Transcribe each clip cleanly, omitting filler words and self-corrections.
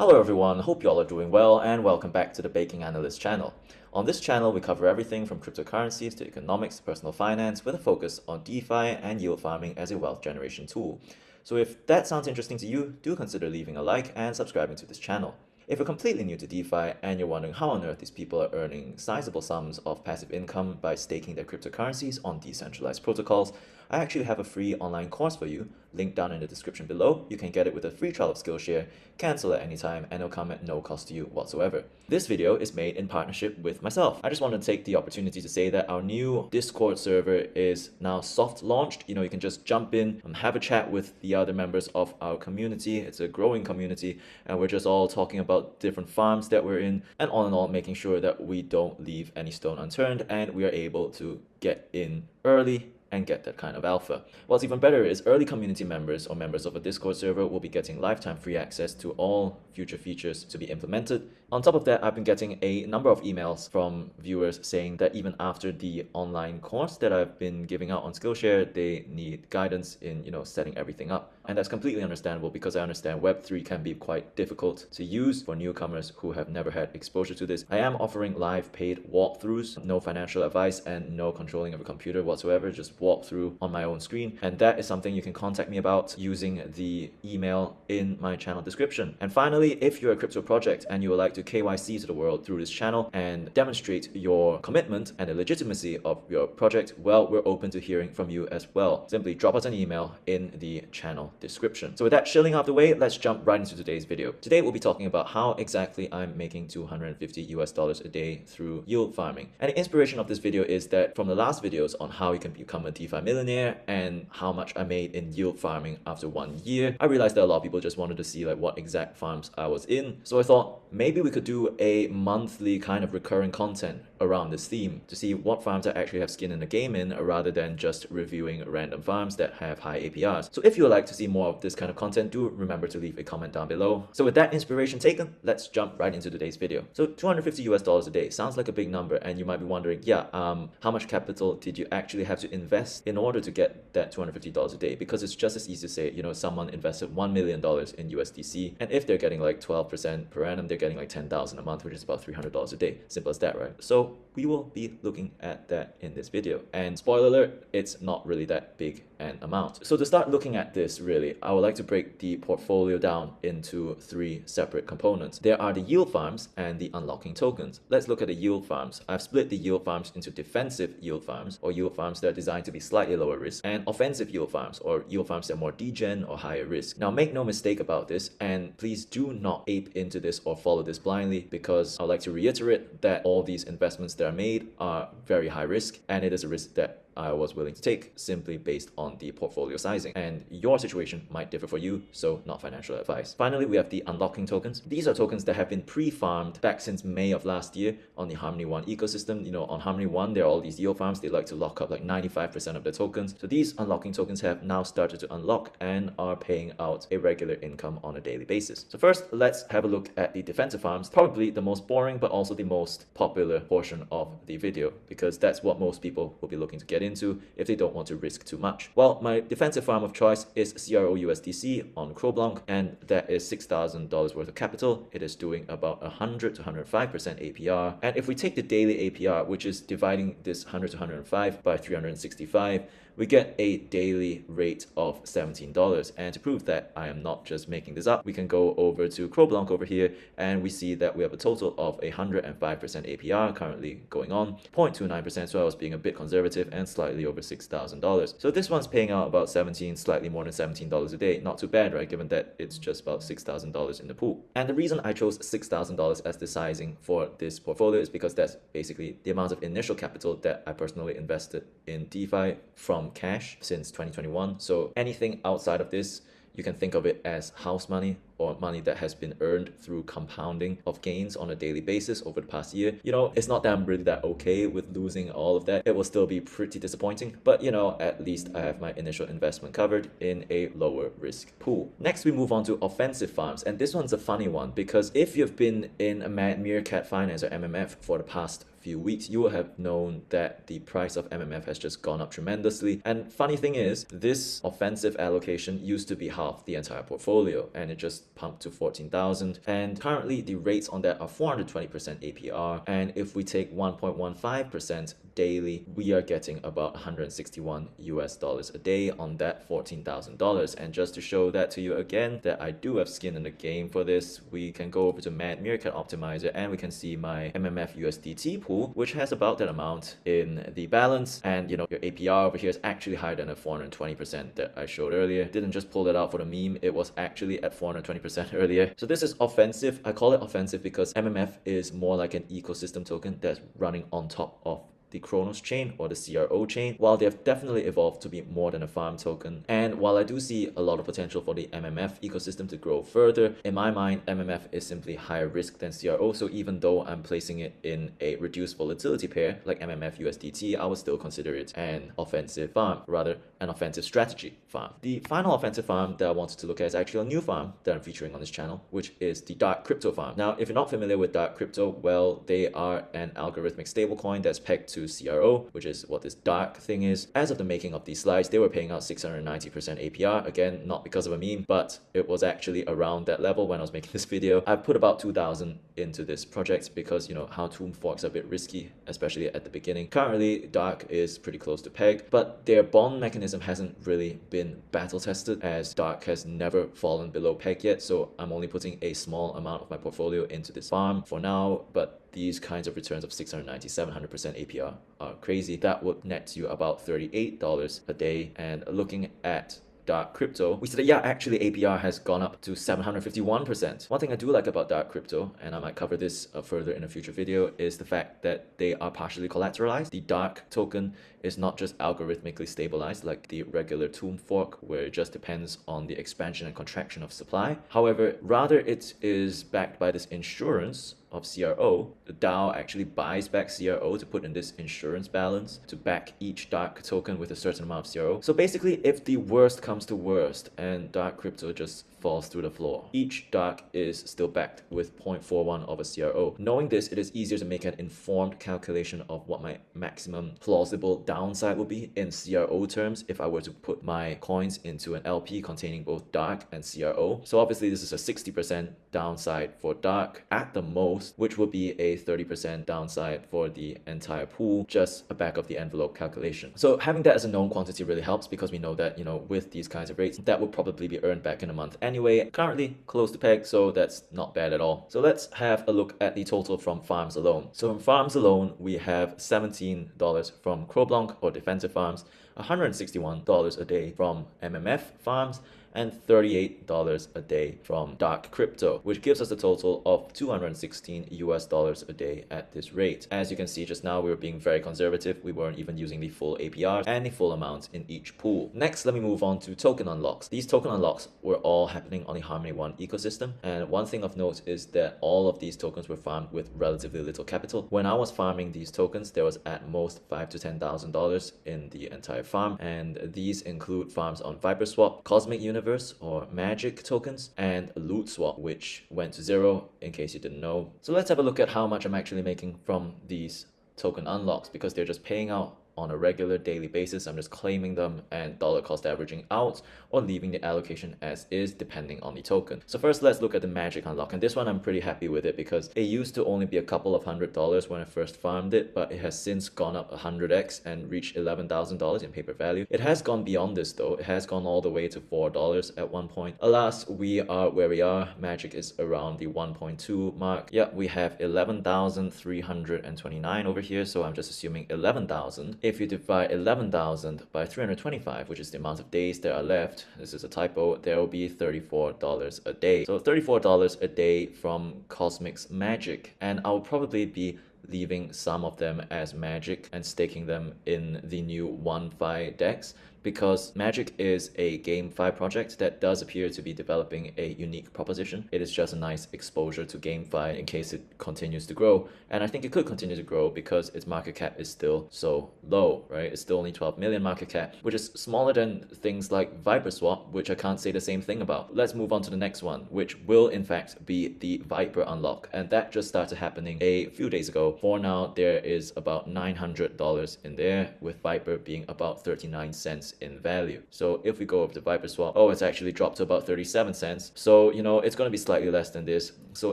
Hello everyone, hope you all are doing well and welcome back to the Baking Analyst channel. On this channel, we cover everything from cryptocurrencies to economics to personal finance with a focus on DeFi and yield farming as a wealth generation tool. So if that sounds interesting to you, do consider leaving a like and subscribing to this channel. If you're completely new to DeFi and you're wondering how on earth these people are earning sizable sums of passive income by staking their cryptocurrencies on decentralized protocols, I actually have a free online course for you, linked down in the description below. You can get it with a free trial of Skillshare, cancel at any time, and it'll come at no cost to you whatsoever. This video is made in partnership with myself. I just want to take the opportunity to say that our new Discord server is now soft launched. You can just jump in and have a chat with the other members of our community. It's a growing community, and we're just all talking about different farms that we're in, and all, making sure that we don't leave any stone unturned and we are able to get in early and get that kind of alpha. What's even better is early community members or members of a Discord server will be getting lifetime free access to all future features to be implemented. On top of that, I've been getting a number of emails from viewers saying that even after the online course that I've been giving out on Skillshare, they need guidance in, setting everything up. And that's completely understandable because I understand Web3 can be quite difficult to use for newcomers who have never had exposure to this. I am offering live paid walkthroughs, no financial advice and no controlling of a computer whatsoever, just walk through on my own screen, and that is something you can contact me about using the email in my channel description. And finally, if you're a crypto project and you would like to KYC to the world through this channel and demonstrate your commitment and the legitimacy of your project, well, we're open to hearing from you as well. Simply drop us an email in the channel description. So with that shilling out of the way, let's jump right into today's video. Today we'll be talking about how exactly I'm making $250 a day through yield farming. And the inspiration of this video is that from the last videos on how you can become a Defi Millionaire and how much I made in yield farming after 1 year, I realized that a lot of people just wanted to see what exact farms I was in. So I thought maybe we could do a monthly kind of recurring content around this theme to see what farms I actually have skin in the game in rather than just reviewing random farms that have high APRs. So if you would like to see more of this kind of content, do remember to leave a comment down below. So with that inspiration taken, let's jump right into today's video. So $250 a day sounds like a big number, and you might be wondering, how much capital did you actually have to invest in order to get that $250 a day? Because it's just as easy to say, someone invested $1 million in USDC, and if they're getting like 12% per annum, they're getting like $10,000 a month, which is about $300 a day. Simple as that, right? So we will be looking at that in this video. And spoiler alert, it's not really that big an amount. So to start looking at this, really, I would like to break the portfolio down into 3 separate components. There are the yield farms and the unlocking tokens. Let's look at the yield farms. I've split the yield farms into defensive yield farms, or yield farms that are designed to be slightly lower risk, and offensive yield farms, or yield farms that are more degen or higher risk. Now, make no mistake about this, and please do not ape into this or follow this blindly, because I would like to reiterate that all these investments that are made are very high risk, and it is a risk that I was willing to take simply based on the portfolio sizing. And your situation might differ for you, so not financial advice. Finally, we have the unlocking tokens. These are tokens that have been pre-farmed back since May of last year on the Harmony One ecosystem. On Harmony One, there are all these yield farms. They like to lock up like 95% of their tokens. So these unlocking tokens have now started to unlock and are paying out a regular income on a daily basis. So first, let's have a look at the defensive farms, probably the most boring, but also the most popular portion of the video, because that's what most people will be looking to get into if they don't want to risk too much. Well, my defensive farm of choice is CRO-USDC on Croblanc, and that is $6,000 worth of capital. It is doing about 100 to 105% APR. And if we take the daily APR, which is dividing this 100 to 105 by 365, we get a daily rate of $17. And to prove that I am not just making this up, we can go over to Croblanc over here, and we see that we have a total of 105% APR currently going on, 0.29%, so I was being a bit conservative, and slightly over $6,000. So this one's paying out about slightly more than $17 a day. Not too bad, right? Given that it's just about $6,000 in the pool. And the reason I chose $6,000 as the sizing for this portfolio is because that's basically the amount of initial capital that I personally invested in DeFi from cash since 2021. So anything outside of this, you can think of it as house money, or money that has been earned through compounding of gains on a daily basis over the past year. It's not that I'm really that okay with losing all of that. It will still be pretty disappointing, but at least I have my initial investment covered in a lower risk pool. Next, we move on to offensive farms, and this one's a funny one because if you've been in a Meerkat Finance or MMF for the past few weeks, you will have known that the price of MMF has just gone up tremendously. And funny thing is, this offensive allocation used to be half the entire portfolio, and it just pumped to 14,000. And currently the rates on that are 420% APR. And if we take 1.15% daily, we are getting about $161 a day on that $14,000. And just to show that to you again, that I do have skin in the game for this, we can go over to Meerkat Optimizer and we can see my MMF USDT pool, which has about that amount in the balance. And your APR over here is actually higher than the 420% that I showed earlier. Didn't just pull that out for the meme, it was actually at 420% earlier. So this is offensive. I call it offensive because MMF is more like an ecosystem token that's running on top of the Cronos chain or the CRO chain, while they have definitely evolved to be more than a farm token. And while I do see a lot of potential for the MMF ecosystem to grow further, in my mind, MMF is simply higher risk than CRO. So even though I'm placing it in a reduced volatility pair like MMF USDT, I would still consider it an offensive farm, rather an offensive strategy farm. The final offensive farm that I wanted to look at is actually a new farm that I'm featuring on this channel, which is the DarkCrypto farm. Now, if you're not familiar with DarkCrypto, well, they are an algorithmic stablecoin that's pegged to CRO, which is what this dark thing is. As of the making of these slides, they were paying out 690% APR. Again, not because of a meme, but it was actually around that level when I was making this video. I put about 2,000 into this project because, how tomb forks are a bit risky, especially at the beginning. Currently, Dark is pretty close to peg, but their bond mechanism hasn't really been battle tested, as Dark has never fallen below peg yet. So I'm only putting a small amount of my portfolio into this farm for now, but these kinds of returns of 690, 700% APR are crazy. That would net you about $38 a day. And looking at DarkCrypto, we see that, yeah, actually APR has gone up to 751%. One thing I do like about DarkCrypto, and I might cover this further in a future video, is the fact that they are partially collateralized. The Dark token is not just algorithmically stabilized like the regular tomb fork, where it just depends on the expansion and contraction of supply. However, rather it is backed by this insurance of CRO. The DAO actually buys back CRO to put in this insurance balance to back each Dark token with a certain amount of CRO. So basically, if the worst comes to worst and DarkCrypto just falls through the floor, each Dark is still backed with 0.41 of a CRO. Knowing this, it is easier to make an informed calculation of what my maximum plausible downside would be in CRO terms if I were to put my coins into an LP containing both Dark and CRO. So obviously this is a 60% downside for Dark at the most, which would be a 30% downside for the entire pool, just a back of the envelope calculation. So having that as a known quantity really helps, because we know that, with these kinds of rates, that would probably be earned back in a month anyway. Currently close to peg, so that's not bad at all. So let's have a look at the total from farms alone. So from farms alone, we have $17 from Croblanc or defensive farms, $161 a day from MMF farms, and $38 a day from DarkCrypto, which gives us a total of $216 a day at this rate. As you can see just now, we were being very conservative. We weren't even using the full APR and the full amount in each pool. Next, let me move on to token unlocks. These token unlocks were all happening on the Harmony One ecosystem. And one thing of note is that all of these tokens were farmed with relatively little capital. When I was farming these tokens, there was at most $5,000 to $10,000 in the entire farm. And these include farms on Viperswap, Cosmic Universe, or Magic tokens, and Loot Swap, which went to zero in case you didn't know. So let's have a look at how much I'm actually making from these token unlocks, because they're just paying out on a regular daily basis. I'm just claiming them and dollar cost averaging out, or leaving the allocation as is depending on the token. So first, let's look at the Magic unlock, and this one I'm pretty happy with it because it used to only be a couple of $100 when I first farmed it, but it has since gone up 100x and reached $11,000 in paper value. It has gone beyond this though. It has gone all the way to $4 at one point. Alas, we are where we are. Magic is around the 1.2 mark. Yeah, we have 11,329 over here, so I'm just assuming 11,000. If you divide 11,000 by 325, which is the amount of days that are left, this is a typo, there will be $34 a day. So $34 a day from Cosmic's Magic, and I'll probably be leaving some of them as Magic and staking them in the new 1Fi DEX, because Magic is a GameFi project that does appear to be developing a unique proposition. It is just a nice exposure to GameFi in case it continues to grow, and I think it could continue to grow because its market cap is still so low, right? It's still only 12 million market cap, which is smaller than things like Viperswap, which I can't say the same thing about. Let's move on to the next one, which will in fact be the Viper Unlock, and that just started happening a few days ago. For now, there is about $900 in there, with Viper being about 39 cents in value. So if we go over to Viperswap, oh, it's actually dropped to about 37 cents. So, you know, it's going to be slightly less than this. So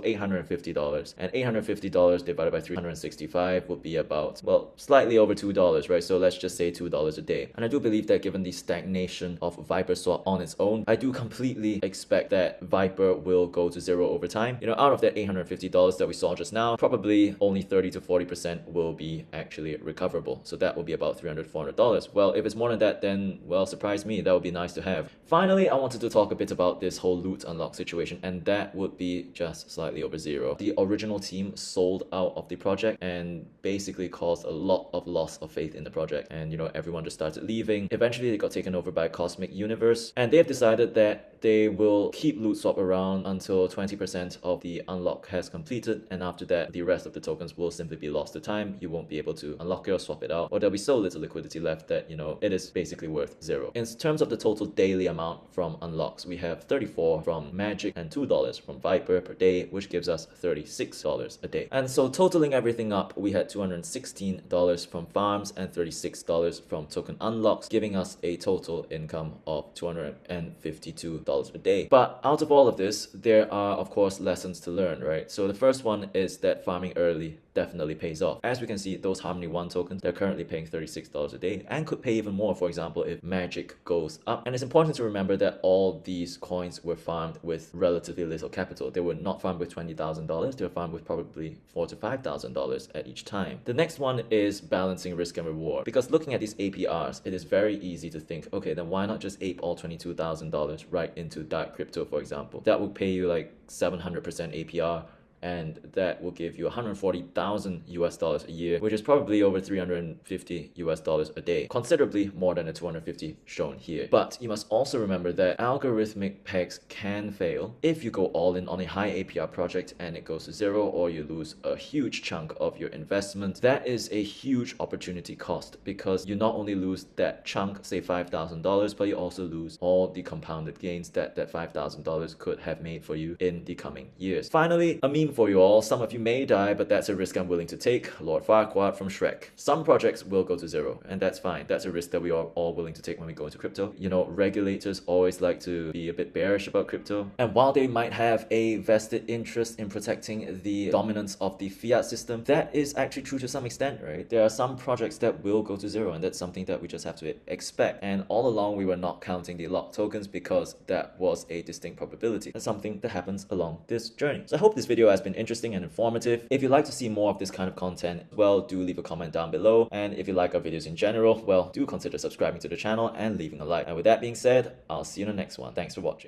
$850, and $850 divided by 365 would be about, well, slightly over $2, right? So let's just say $2 a day. And I do believe that given the stagnation of Viperswap on its own, I do completely expect that Viper will go to zero over time. You know, out of that $850 that we saw just now, probably only 30 to 40% will be actually recoverable. So that will be about $300, $400. Well, if it's more than that, then, well, surprise me, that would be nice to have. Finally, I wanted to talk a bit about this whole loot unlock situation, and that would be just slightly over zero. The original team sold out of the project and basically caused a lot of loss of faith in the project, and you know, everyone just started leaving. Eventually they got taken over by Cosmic Universe, and they have decided that they will keep LootSwap around until 20% of the unlock has completed, and after that the rest of the tokens will simply be lost to time. You won't be able to unlock it or swap it out, or there'll be so little liquidity left that, you know, it is basically worth zero. In terms of the total daily amount from unlocks, we have 34 from Magic and $2 from Viper per day, which gives us $36 a day. And so totaling everything up, we had $216 from farms and $36 from token unlocks, giving us a total income of $252 a day. But out of all of this, there are of course lessons to learn, right? So the first one is that farming early definitely pays off. As we can see, those Harmony 1 tokens, they're currently paying $36 a day and could pay even more, for example, if Magic goes up. And it's important to remember that all these coins were farmed with relatively little capital. They were not farmed with $20,000, they were farmed with probably $4,000 to $5,000 at each time. The next one is balancing risk and reward, because looking at these APRs, it is very easy to think, okay, then why not just ape all $22,000 right into DarkCrypto, for example? That would pay you like 700% APR, and that will give you 140,000 US dollars a year, which is probably over 350 US dollars a day, considerably more than the 250 shown here. But you must also remember that algorithmic pegs can fail if you go all in on a high APR project and it goes to zero, or you lose a huge chunk of your investment. That is a huge opportunity cost, because you not only lose that chunk, say $5,000, but you also lose all the compounded gains that $5,000 could have made for you in the coming years. Finally, a meme for you all. Some of you may die, but that's a risk I'm willing to take. Lord Farquaad from Shrek. Some projects will go to zero, and that's fine. That's a risk that we are all willing to take when we go into crypto. You know, regulators always like to be a bit bearish about crypto, and while they might have a vested interest in protecting the dominance of the fiat system, that is actually true to some extent, right? There are some projects that will go to zero, and that's something that we just have to expect. And all along, we were not counting the locked tokens because that was a distinct probability. That's something that happens along this journey. So I hope this video has been interesting and informative. If you'd like to see more of this kind of content, well, do leave a comment down below. And if you like our videos in general, well, do consider subscribing to the channel and leaving a like. And with that being said, I'll see you in the next one. Thanks for watching.